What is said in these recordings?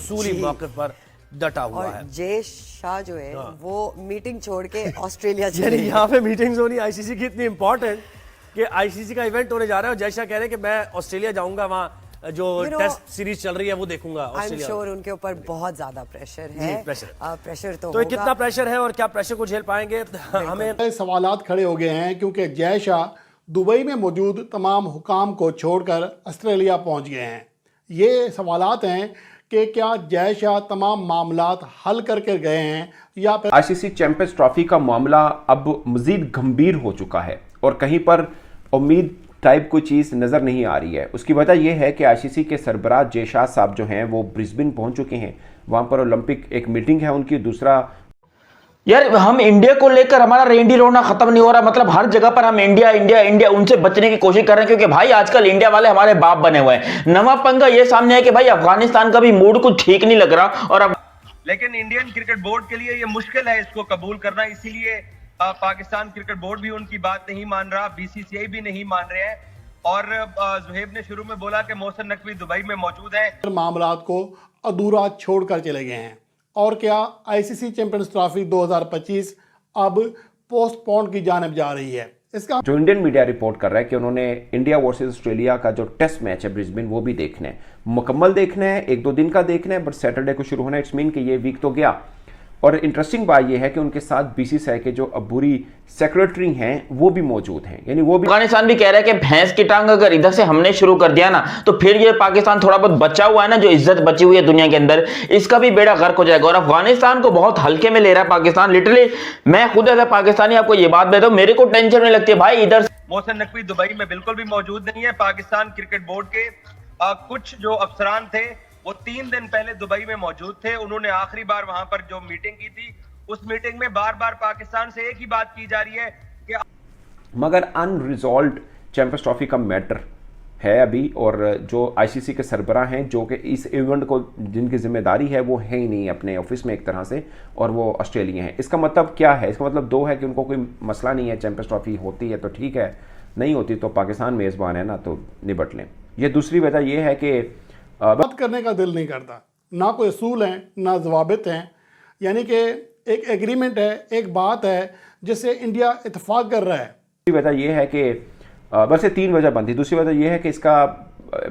उसूली मौके पर डटा हुआ और है। जय शाह जो है वो मीटिंग छोड़ के ऑस्ट्रेलिया यानी चले यहाँ पे मीटिंग्स होनी आईसीसी की इतनी इंपॉर्टेंट कि आईसीसी का इवेंट होने जा रहा है और जय शाह कह रहे हैं कि मैं ऑस्ट्रेलिया जाऊंगा, वहाँ जो टेस्ट सीरीज चल रही है वो देखूंगा आई एम ऑस्ट्रेलिया। श्योर उनके ऊपर बहुत ज्यादा प्रेशर है। प्रेशर तो ये कितना प्रेशर है और क्या प्रेशर को झेल पाएंगे, हमें सवालात खड़े हो गए हैं क्योंकि जय शाह दुबई में मौजूद तमाम हुकाम को छोड़कर ऑस्ट्रेलिया पहुंच गए हैं। ये सवालात हैं कि क्या जय शाह तमाम मामलात हल करके गए हैं या फिर आईसीसी चैंपियंस ट्रॉफी का मामला अब मजीद गंभीर हो चुका है और कहीं पर उम्मीद टाइप कोई चीज़ नज़र नहीं आ रही है। उसकी वजह यह है कि आईसीसी के सरबराह जय शाह साहब जो हैं वो ब्रिस्बेन पहुंच चुके हैं। वहां पर ओलंपिक एक मीटिंग है उनकी, दूसरा यार हम इंडिया को लेकर हमारा रेंडी रोना खत्म नहीं हो रहा। मतलब हर जगह पर हम इंडिया इंडिया इंडिया उनसे बचने की कोशिश कर रहे हैं क्योंकि भाई आजकल इंडिया वाले हमारे बाप बने हुए हैं। नवा पंगा ये सामने है कि भाई अफगानिस्तान का भी मूड कुछ ठीक नहीं लग रहा और अब लेकिन इंडियन क्रिकेट बोर्ड के लिए ये मुश्किल है इसको कबूल करना, इसीलिए पाकिस्तान क्रिकेट बोर्ड भी उनकी बात नहीं मान रहा, बीसीसीआई भी नहीं मान रहे हैं। और जुहैब ने शुरू में बोला कि मोहसिन नकवी दुबई में मौजूद हैं, मामलात को अधूरा छोड़कर चले गए हैं। और क्या आईसीसी चैंपियंस ट्रॉफी 2025 अब पोस्टपोन की जानिब जा रही है? इसका जो इंडियन मीडिया रिपोर्ट कर रहा है कि उन्होंने इंडिया वर्सेस ऑस्ट्रेलिया का जो टेस्ट मैच है ब्रिस्बेन वो भी देखना है, मुकम्मल देखना है, 1-2 दिन का देखना है, बट सैटरडे को शुरू होना है। इट्स मीन कि ये वीक तो गया। और इंटरेस्टिंग बात यह है कि उनके साथ बीसीसीआई के जो अबूरी सेक्रेटरी हैं वो भी मौजूद हैं, यानी वो भी अफगानिस्तान भी कह रहा है कि भैंस की टांग अगर इधर से हमने शुरू कर दिया ना तो फिर ये पाकिस्तान थोड़ा बहुत बचा हुआ है ना, जो इज्जत बची हुई है दुनिया के अंदर, इसका भी बेड़ा गर्क हो जाएगा। और अफगानिस्तान को बहुत हल्के में ले रहा है पाकिस्तान। लिटरली मैं खुद ऐसा पाकिस्तानी आपको ये बात बताऊं, मेरे को टेंशन नहीं लगती है भाई इधर। मोहसिन नकवी दुबई में बिल्कुल भी मौजूद नहीं है। पाकिस्तान क्रिकेट बोर्ड के कुछ जो अफसरान थे वो 3 दिन पहले दुबई में मौजूद थे। उन्होंने आखिरी बार वहां पर जो मीटिंग की थी उस मीटिंग में बार बार पाकिस्तान से एक ही बात की जा रही है कि मगर अनरिजॉल्व्ड चैंपियंस ट्रॉफी का मैटर है अभी। और जो आईसीसी के सरबराह हैं जो कि इस इवेंट को जिनकी जिम्मेदारी है वो है ही नहीं अपने ऑफिस में एक तरह से, और वो ऑस्ट्रेलिया हैं। इसका मतलब क्या है? इसका मतलब 2 है कि उनको कोई मसला नहीं है, चैंपियंस ट्रॉफी होती है तो ठीक है, नहीं होती तो पाकिस्तान मेज़बान है ना तो निपट लें। ये दूसरी वजह यह है कि बात करने का दिल नहीं करता, ना कोई असूल हैं ना जवाबित हैं। यानी कि एक एग्रीमेंट है, एक बात है जिससे इंडिया इत्तेफाक कर रहा है। दूसरी वजह यह है कि बस ये 3 वजह बनती। दूसरी वजह यह है कि इसका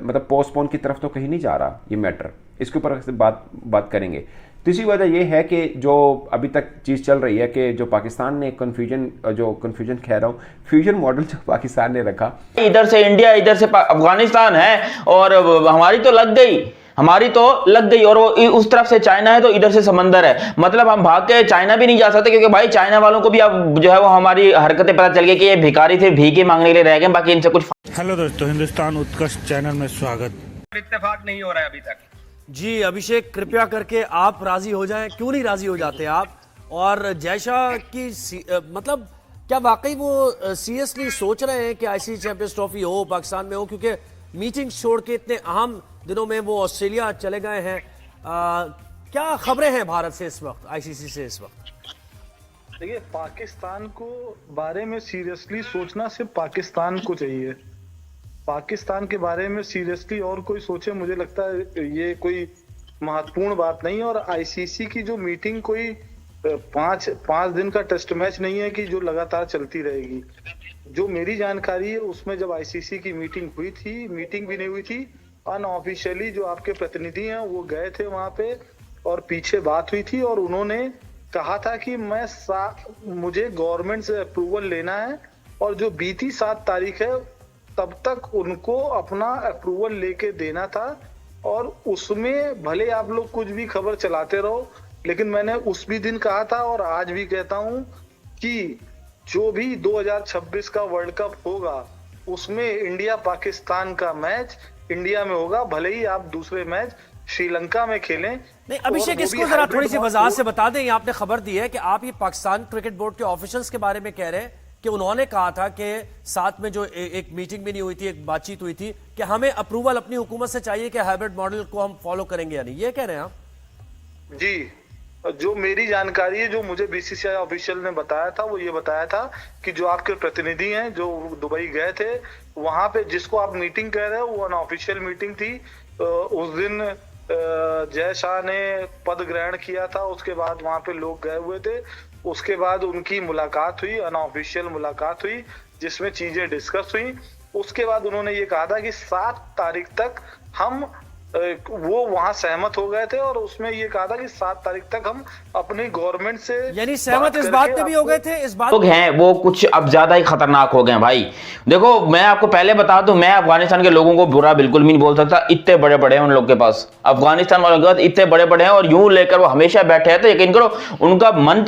मतलब पोस्टपोन की तरफ तो कहीं नहीं जा रहा ये मैटर, इसके ऊपर बात करेंगे। तीसरी वजह यह है कि जो अभी तक चीज़ चल रही है कि जो पाकिस्तान ने कन्फ्यूजन कह रहा हूँ, फ्यूजन मॉडल जो पाकिस्तान ने रखा, इधर से इंडिया इधर से अफगानिस्तान है और हमारी तो लग गई और वो उस तरफ से चाइना है तो इधर से समंदर है। मतलब हम भाग के चाइना भी नहीं जा सकते क्योंकि भाई चाइना वालों को भी अब जो है वो हमारी हरकतें पता चल गई कि ये भिखारी थे, भीखे मांगने के लिए रह गए, बाकी इनसे कुछ। हेलो दोस्तों, हिंदुस्तान उत्कर्ष चैनल में स्वागत। इत्तेफाक नहीं हो रहा है अभी तक। जी अभिषेक, कृपया करके आप राजी हो जाएं। क्यों नहीं राजी हो जाते आप? और जय शाह की मतलब क्या वाकई वो सीरियसली सोच रहे हैं कि आईसीसी चैंपियंस ट्रॉफी हो पाकिस्तान में हो? क्योंकि मीटिंग छोड़ के इतने अहम दिनों में वो ऑस्ट्रेलिया चले गए हैं। क्या खबरें हैं भारत से इस वक्त, आईसीसी से इस वक्त? देखिए, पाकिस्तान को बारे में सीरियसली सोचना सिर्फ पाकिस्तान को चाहिए। पाकिस्तान के बारे में सीरियसली और कोई सोचे, मुझे लगता है ये कोई महत्वपूर्ण बात नहीं। और आईसीसी की जो मीटिंग कोई 5 दिन का टेस्ट मैच नहीं है कि जो लगातार चलती रहेगी। जो मेरी जानकारी है उसमें जब आईसीसी की मीटिंग हुई थी, मीटिंग भी नहीं हुई थी, अनऑफिशियली जो आपके प्रतिनिधि हैं वो गए थे वहां पे और पीछे बात हुई थी और उन्होंने कहा था कि मुझे गवर्नमेंट से अप्रूवल लेना है और जो बीती 7 तारीख है तब तक उनको अपना अप्रूवल लेके देना था। और उसमें भले आप लोग कुछ भी खबर चलाते रहो, लेकिन मैंने उस भी दिन कहा था और आज भी कहता हूं कि जो भी 2026 का वर्ल्ड कप होगा उसमें इंडिया पाकिस्तान का मैच इंडिया में होगा, भले ही आप दूसरे मैच श्रीलंका में खेलें। नहीं अभिषेक, इसको जरा थोड़ी सी वजाहत से बता दें। आपने खबर दी है कि आप ये पाकिस्तान क्रिकेट बोर्ड के ऑफिशियल्स के बारे में कह रहे हैं कि उन्होंने कहा था कि साथ में जो एक मीटिंग भी नहीं हुई थी, एक बातचीत हुई थी कि हमें अप्रूवल अपनी हुकूमत से चाहिए कि हाइब्रिड मॉडल को हम फॉलो करेंगे, यानी ये कह रहे हैं आप? जी, जो मेरी जानकारी है, जो मुझे बीसीसीआई ऑफिशियल ने बताया था, वो ये बताया था कि जो आपके प्रतिनिधि हैं जो दुबई गए थे, वहां पे जिसको आप मीटिंग कह रहे हो वो अनऑफिशियल मीटिंग थी। उस दिन जय शाह ने पद ग्रहण किया था, उसके बाद वहां पे लोग गए हुए थे। उसके बाद उनकी मुलाकात हुई, अनऑफिशियल मुलाकात हुई, जिसमें चीजें डिस्कस हुई। उसके बाद उन्होंने ये कहा था कि 7 तारीख तक हम वो वहां सहमत हो गए थे, और उसमें ये कहा था कि 7 तारीख तक हम अपनी गवर्नमेंट से यानी सहमत इस बात पे भी हो गए थे, इस बात लोग हैं वो कुछ अब ज्यादा ही खतरनाक हो गए हैं भाई। देखो मैं आपको पहले बता दूं, मैं अफगानिस्तान के लोगों को बुरा बिल्कुल भी नहीं बोल सकता, इतने बड़े बड़े हैं उन लोग के पास, अफगानिस्तान वालों के पास इतने बड़े बड़े हैं, और यूं लेकर वो हमेशा बैठे हैं। तो यकीन करो उनका मन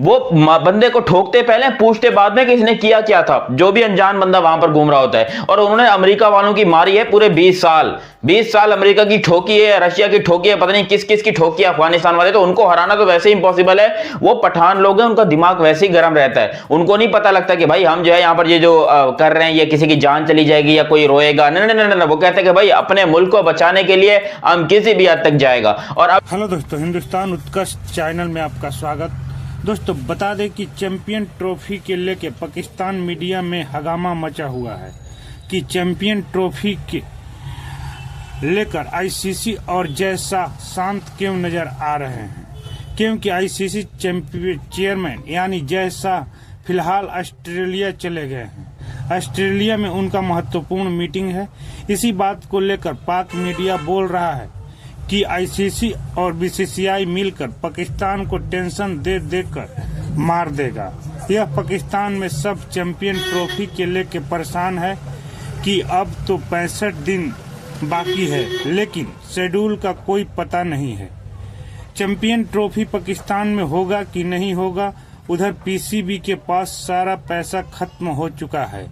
वो बंदे को ठोकते पहले, पूछते बाद में कि इसने किया क्या था, जो भी अनजान बंदा वहां पर घूम रहा होता है। और उन्होंने अमेरिका वालों की मारी है पूरे 20 साल अमेरिका की ठोकी है, रशिया की ठोकी है, पता नहीं किस किस की ठोकी है अफगानिस्तान वाले। तो उनको हराना तो वैसे ही इम्पॉसिबल है, वो पठान लोग हैं, उनका दिमाग वैसे ही गर्म रहता है। उनको नहीं पता लगता कि भाई हम जो है यहाँ पर ये जो कर रहे हैं ये किसी की जान चली जाएगी या कोई रोएगा, नहीं नहीं नहीं, वो कहते हैं कि भाई अपने मुल्क को बचाने के लिए हम किसी भी हद तक जाएगा। और अब हेलो दोस्तों, हिंदुस्तान उत्कर्ष चैनल में आपका स्वागत। दोस्तों बता दें कि चैंपियन ट्रॉफी के लेके पाकिस्तान मीडिया में हंगामा मचा हुआ है कि चैंपियन ट्रॉफी के लेकर आईसीसी और जय शाह शांत क्यों नजर आ रहे हैं, क्योंकि आईसीसी चेयरमैन यानी जय शाह फिलहाल ऑस्ट्रेलिया चले गए हैं। ऑस्ट्रेलिया में उनका महत्वपूर्ण मीटिंग है। इसी बात को लेकर पाक मीडिया बोल रहा है कि आईसीसी और बीसीसीआई मिलकर पाकिस्तान को टेंशन दे देकर मार देगा। यह पाकिस्तान में सब चैंपियन ट्रॉफी के लेके परेशान है कि अब तो 65 दिन बाकी है, लेकिन शेड्यूल का कोई पता नहीं है। चैंपियन ट्रॉफी पाकिस्तान में होगा कि नहीं होगा। उधर पीसीबी के पास सारा पैसा खत्म हो चुका है।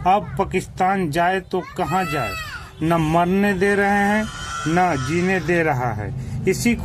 अब पाकिस्तान जाए तो कहां जाए, न मरने दे रहे हैं न जीने दे रहा है। इसी